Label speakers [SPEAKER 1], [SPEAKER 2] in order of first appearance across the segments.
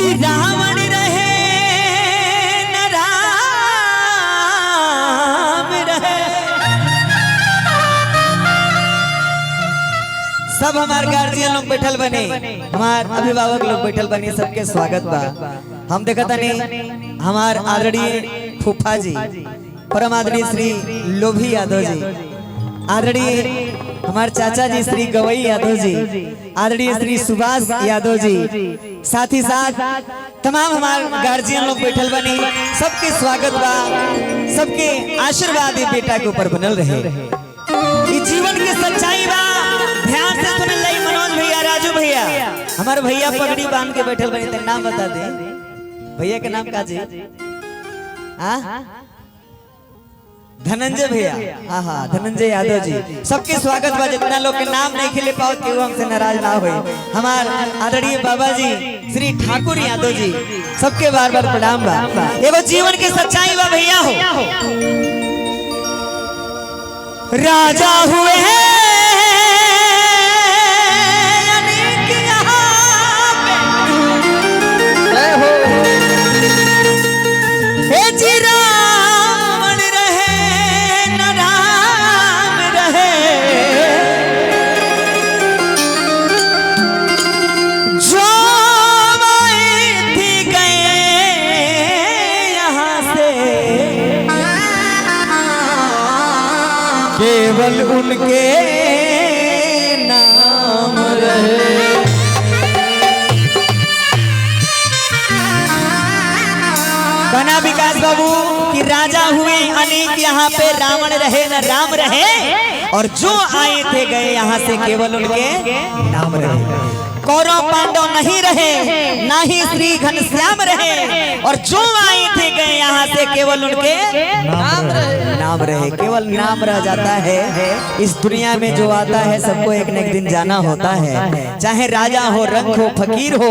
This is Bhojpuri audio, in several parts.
[SPEAKER 1] जी रावण रहे न राम रहे। सब हमारे गार्जियन लोग बैठल बने, हमारे अभिभावक लोग बैठल बने, सबके स्वागत बा। हम देखा नहीं हमार आदरणीय फूफा जी परम आदरणीय श्री लोभी यादव जी, आदरणीय हमारे चाचा जी श्री गवई यादव जी, आदरणीय श्री सुभाष यादव जी, साथ ही साथ तमाम हमारे गार्जियन लोग बैठल बनी, सबके स्वागत बा। सबके आशीर्वाद बेटा के ऊपर बनल रहे। ये जीवन की सच्चाई बा, ध्यान से सुन ली। मनोज भैया, राजू भैया, हमारे भैया पगड़ी बांध के बैठल बने। तेरा नाम बता दे भैया के नाम का जी? धनंजय भैया, हाँ धनंजय यादव जी। सबके स्वागत बा। जितना लोग के नाम नहीं खिले पाओ कि वो हमसे नाराज ना हो। हमारे आदरणीय बाबा जी श्री ठाकुर यादव जी, सबके बार बार प्रणाम बा। एगो जीवन की सच्चाई बा भैया हो। राजा हुए हैं केवल उनके नाम रहे। बना विकास बाबू कि राजा हुए अनेक, यहाँ पे रावण रहे न राम रहे, और जो आए थे गए यहाँ से केवल उनके नाम रहे। कौरव पांडव नहीं रहे, ना ही श्री घनश्याम रहे, और जो आए थे गए यहाँ से केवल उनके नाम रहे। केवल नाम रह जाता है। इस दुनिया में जो आता है सबको एक न एक दिन जाना होता है। चाहे राजा हो, रंग हो, फकीर हो,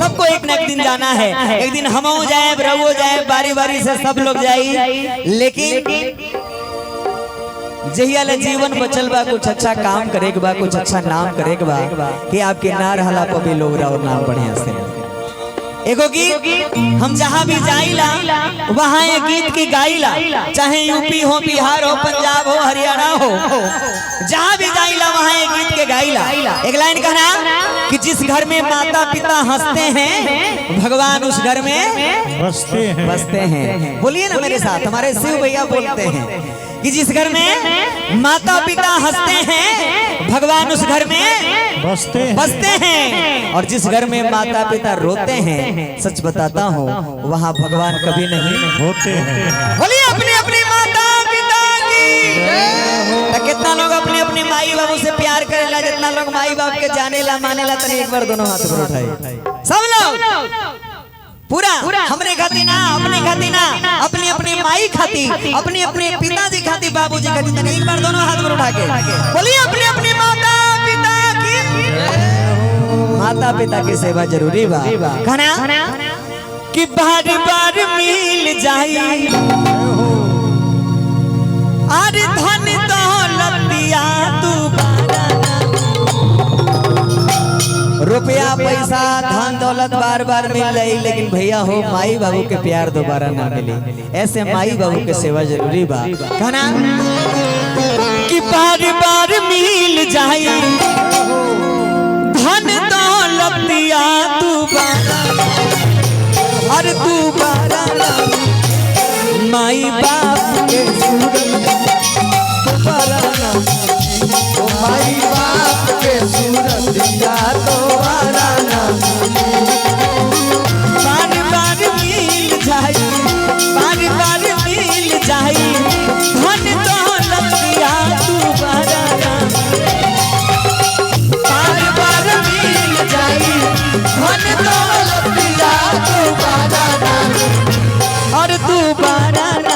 [SPEAKER 1] सबको एक न एक दिन जाना है। एक दिन हम जाए, रवो जाए, बारी बारी से सब लोग जाए। लेकिन जहिया ले जीवन बचल बा, कुछ अच्छा काम करे के बा, कुछ अच्छा नाम करे के बा कि आपके ना रहला पर भी लोग और नाम बढ़िया से। एगो गीत हम जहाँ भी जाइला वहाँ एक गीत की गाइला, चाहे यूपी हो, बिहार हो, पंजाब हो, हरियाणा हो, जहाँ भी जाइला वहाँ एक गीत के गाइला। एक लाइन कहना कि जिस घर में माता पिता हंसते हैं भगवान उस घर में बसते हैं। बोलिए ना मेरे साथ, हमारे शिव भैया बोलते हैं कि जिस घर में माता पिता हंसते हैं भगवान उस घर में बसते हैं, और जिस घर में माता पिता रोते हैं, सच बताता हूँ वहाँ भगवान कभी नहीं होते हैं। बोलिए अपनी अपनी माता पिता की। कितना लोग अपने अपने माई बाबू से प्यार करेला, जितना लोग माई बाप के जाने ला माने ला, तनी एक बार दोनों हाथ पर उठाए सब लोग। पूरा हमरे खाती ना, अपने खाती ना, अपनी अपनी माई खाती, अपने अपने पिताजी खाती, बाबूजी खाती। तनी एक बार दोनों हाथ पर उठा के बोलिए अपनी अपनी माता पिता की। माता पिता की सेवा जरूरी बा। कहना कि बार बार मिल जाई अरे धन दौलतिया तू, रुपया पैसा धन दौलत बार बार मिल रही, लेकिन भैया हो माई बाबू के प्यार दोबारा ना मिली। ऐसे माई बाबू के सेवा जरूरी बा। कहना कि बार बार मिल जाई धन दौलतिया तू अरे तू बारा माई बाप के सूरत दोबारा ना, माई बाप के सूरत दिया दोबारा ना। बार बार मिल जाई, बार बार मिल जाई धन दौलतिया तू बारा ना, बार बार मिल जाई धन दौलतिया तू बारा ना, और तू बारा ना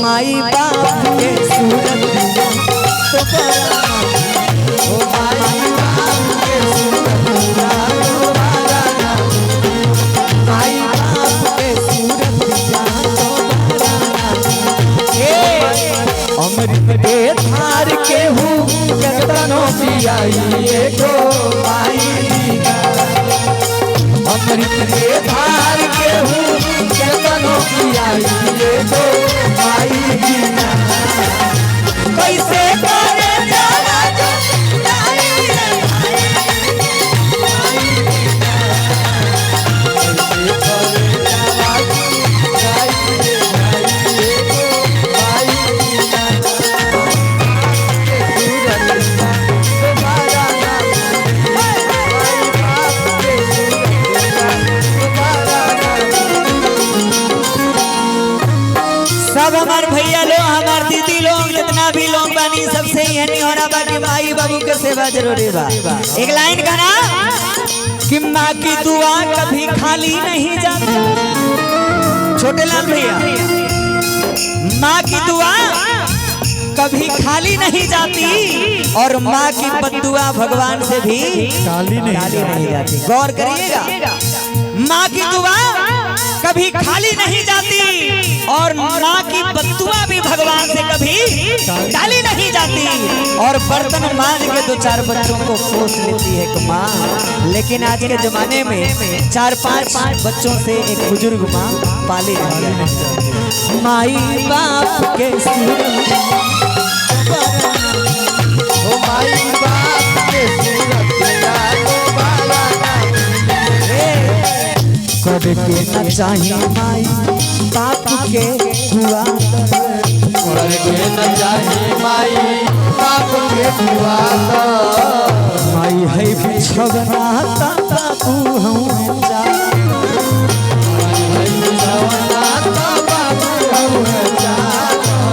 [SPEAKER 1] माई बाप के सूरत दिया दोबारा ना। ओ माई बाप के सूरत दिया दोबारा ना, माई बाप के सूरत दिया दोबारा ना। अमृत के धार के हूँ केतनो पियाई एगो माई,
[SPEAKER 2] अमृत के धार के हूँ केतनो पियाई एगो माई बिना
[SPEAKER 1] कैसे करे जावा जो जाई रे सब हमार भैया लोग हमार दीदी लोग जितना भी लोग बानी सबसे यही नहीं हो रहा बा कि माई बाबू के सेवा जरूरी बा। एक लाइन गाना कि माँ की दुआ कभी खाली नहीं जाती। छोटे लाल भैया, माँ की दुआ कभी खाली नहीं जाती और माँ की बद्दुआ भगवान से भी खाली नहीं जाती। गौर करिएगा, माँ की दुआ कभी खाली नहीं जाती और माँ की बद्दुआ भी भगवान से कभी खाली नहीं जाती। और बर्तन मांज के दो चार बच्चों को पोस लेती है एक माँ, लेकिन आज के जमाने में 4-5 बच्चों से एक बुजुर्ग माँ पाली नहीं जाती। माई बाप के
[SPEAKER 2] माई बाप के
[SPEAKER 1] करके न चाहिए माई बाप के दुआ
[SPEAKER 2] करके न चाहिए माई बाप के दुआ
[SPEAKER 1] माई है बिछवना बाबू हम जा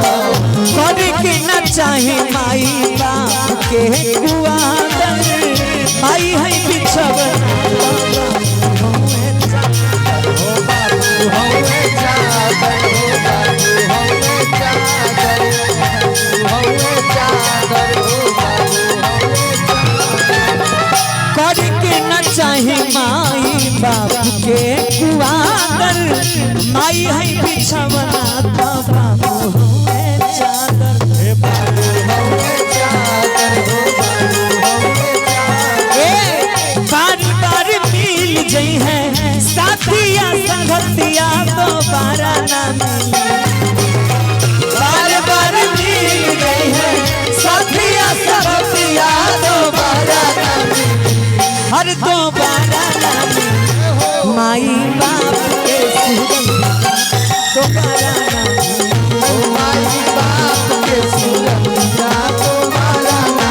[SPEAKER 1] करके न चाहिए माई बाप के दुआ माई है बिछवना करके न चाहे माई बाप के कुआदर माई है बिछवना बाबू हुए चादर बारी बारी मिल जई है साथिया संगतिया दोबारा ना मिले। बार बार मिल गई है साथिया संगतिया दोबारा ना मिले। हर दोबारा ना मिले। माई बाप के दोबारा ना मिले।
[SPEAKER 2] माई बाप के सुरक्षा दोबारा ना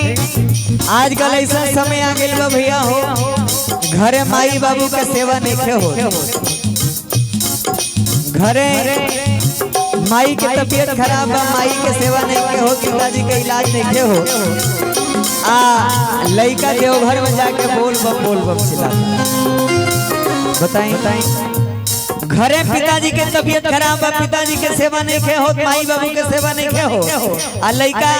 [SPEAKER 1] आजकल ऐसा समय आ गया बा भैया हो घरे माई बाबू के सेवा नहीं हो। घरे माई के तबीयत खराब बा माई के सेवा नहीं हो, पिताजी के इलाज नहीं हो, लड़का देवघर में जाके बोल बम चिल्लाता। बताएं घरे पिताजी के तबीयत खराब बा पिताजी के सेवा नहीं हो, माई बाबू के सेवा नहीं हो, आ लड़का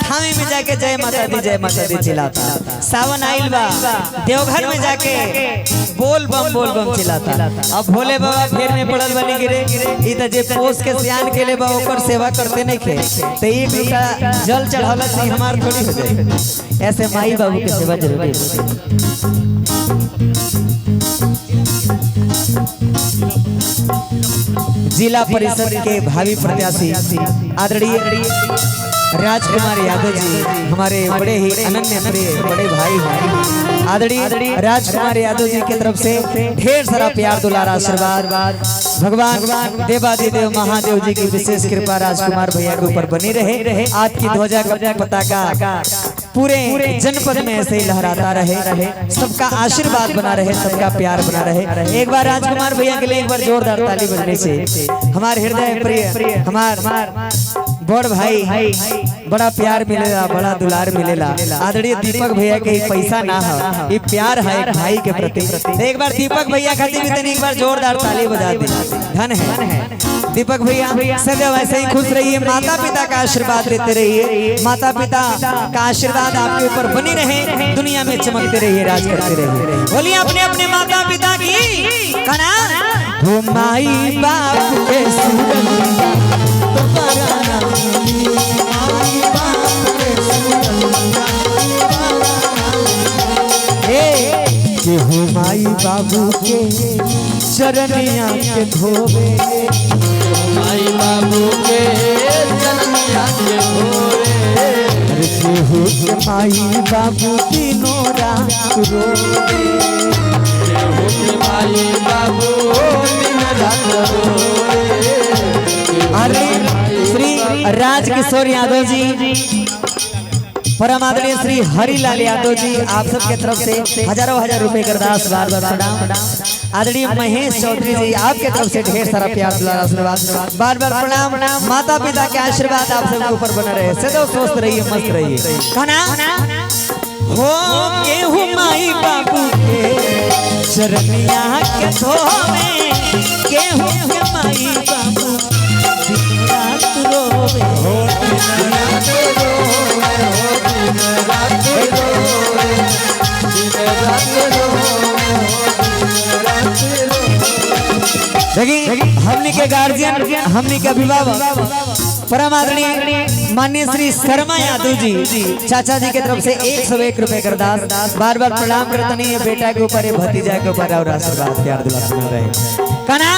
[SPEAKER 1] थावे में जाके जय माता दी चिल्लाता। सावन आइल बा देवघर में जाके बोल बम चिल्लाता। अब भोले बाबा फेर में पड़ल बनी गिरे ई त जे पोस के सियान के ले बा ओकर सेवा करते नहीं खे तो एक लोटा जल चढ़ावला से हमार थोड़ी हो जाए। ऐसे माई बाबू के सेवा जरूरी है। जिला परिषद के भावी प्रत्याशी आदरणीय राजकुमार यादव जी हमारे बड़े ही अनन्य प्रिय बड़े भाई हैं। आदरणीय राजकुमार यादव जी की तरफ से ढेर सारा प्यार दुलार आशीर्वाद भगवान देवादिदेव महादेव जी की विशेष कृपा राजकुमार भैया के ऊपर बनी रहे। आपकी ध्वजा का पताका पूरे जनपद में ऐसे ही लहराता रहे, सबका आशीर्वाद बना रहे, सबका प्यार बना रहे। एक बार राजकुमार भैया के लिए एक बार जोरदार ताली बजने से हमारे हृदय प्रिय हमार बड़ भाई बड़ा प्यार मिलेला, बड़ा दुलार मिलेला। आदरणीय दीपक भैया के पैसा ना हो, ये प्यार है एक भाई के प्रति। एक बार दीपक भैया खातिर भी तनी एक बार जोरदार ताली बजा दी। धन है दीपक भैया, सदैव ऐसे ही खुश रहिए, माता पिता का आशीर्वाद लेते रहिए, माता पिता का आशीर्वाद आपके ऊपर बनी रहे, दुनिया में चमकते रहिए, राज करते रहिए। बोलिए अपने अपने माता पिता की कना हो माई बाप के सुरंगा तुम्हारा नाम, माई बाप के सुरंगा के हो माई बाबू के चरनिया के धोवे,
[SPEAKER 2] माई बाबू के चरनिया के धोवे,
[SPEAKER 1] अरे के हो के माई बाबू तीनों रात रोवे,
[SPEAKER 2] के हो के माई बाबू दिन रात रोवे।
[SPEAKER 1] अरे श्री राजकिशोर यादव जी, परम आदरणीय श्री हरिलाल यादव जी, आप सबके तरफ से हजारों हजार रुपए का दास बार बार प्रणाम। आदरणीय महेश चौधरी जी, आपके तरफ से ढेर सारा प्यार दुलार आशीर्वाद बार बार प्रणाम। माता पिता के आशीर्वाद आप सबके ऊपर बना रहे, सदैव स्वस्थ रहिए, मस्त रहिए। खाना हो केहू माई बाबू के चरनिया के धोवे, केहू के माई बाबू दिन रात रोवे, हो दिन रात रोवे, हो दिन रात रोवे, दिन रात रोवे, देखिए हमनी के गार्जियन, हमनी के अभिभावक परम आदरणीय माननीय श्री शर्मा यादव जी, चाचा जी के तरफ से 101 रुपए का दास बार बार प्रणाम करते नहीं, बेटा के ऊपर, भतीजा के ऊपर और आशीर्वाद प्यार दुलार बना रहे। कना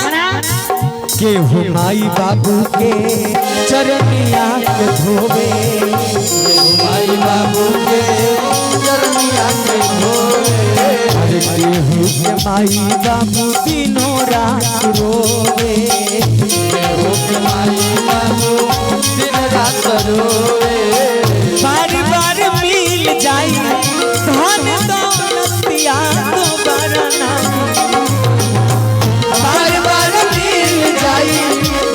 [SPEAKER 1] के हो माई बाबू के चरनिया के धोवे,
[SPEAKER 2] माई बाबू के चरनिया के धोवे,
[SPEAKER 1] अरे के हो के माई बाबू तीनों रात रोवे,
[SPEAKER 2] के हो के माई बाबू दिन रात रोवे।
[SPEAKER 1] बार बार मिल जाई धन दौलतिया दोबारा ना,
[SPEAKER 2] बार बार मिल जाई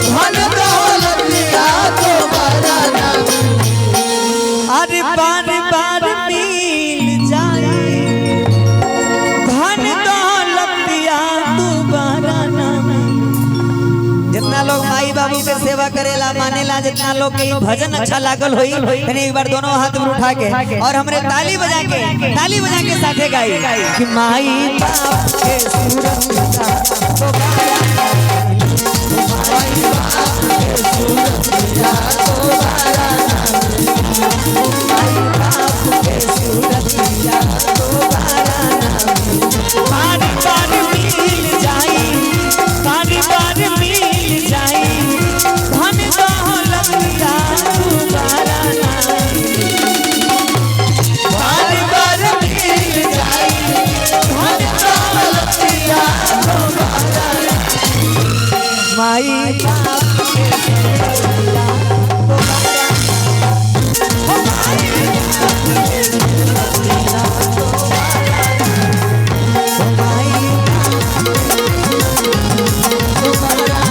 [SPEAKER 2] धन दौलतिया दोबारा ना,
[SPEAKER 1] अरे बार बार मिल जाई धन दौलतिया दोबारा ना। जितना लोग माई बाबू के सेवा करेला मानेला, जितना लोग के भजन अच्छा लागल होई, एक बार दोनों हाथ में उठा के और हमरे ताली बजा के साथे गाई कि माई बाप के सुरंगा
[SPEAKER 2] माई बाप के सुरतिया दोबारा
[SPEAKER 1] माई बाप के सुरतिया दोबारा बार बार मिल जाई, बार बार मिल जाई धन दौलतिया दोबारा ना,
[SPEAKER 2] बार बार मिल जाई धन दौलतिया दोबारा ना,
[SPEAKER 1] माई बाप के सुरतिया दोबारा, ओ माई बाप के सुरतिया दोबारा, ओ माई बाप दोबारा,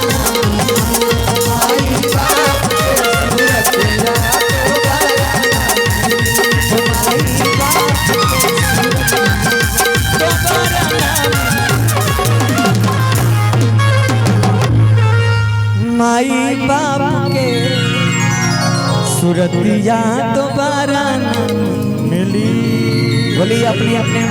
[SPEAKER 2] माई बाप के सुरतिया
[SPEAKER 1] माई बाप के सुरतिया दोबारा ना मिली। बोली अपनी अपने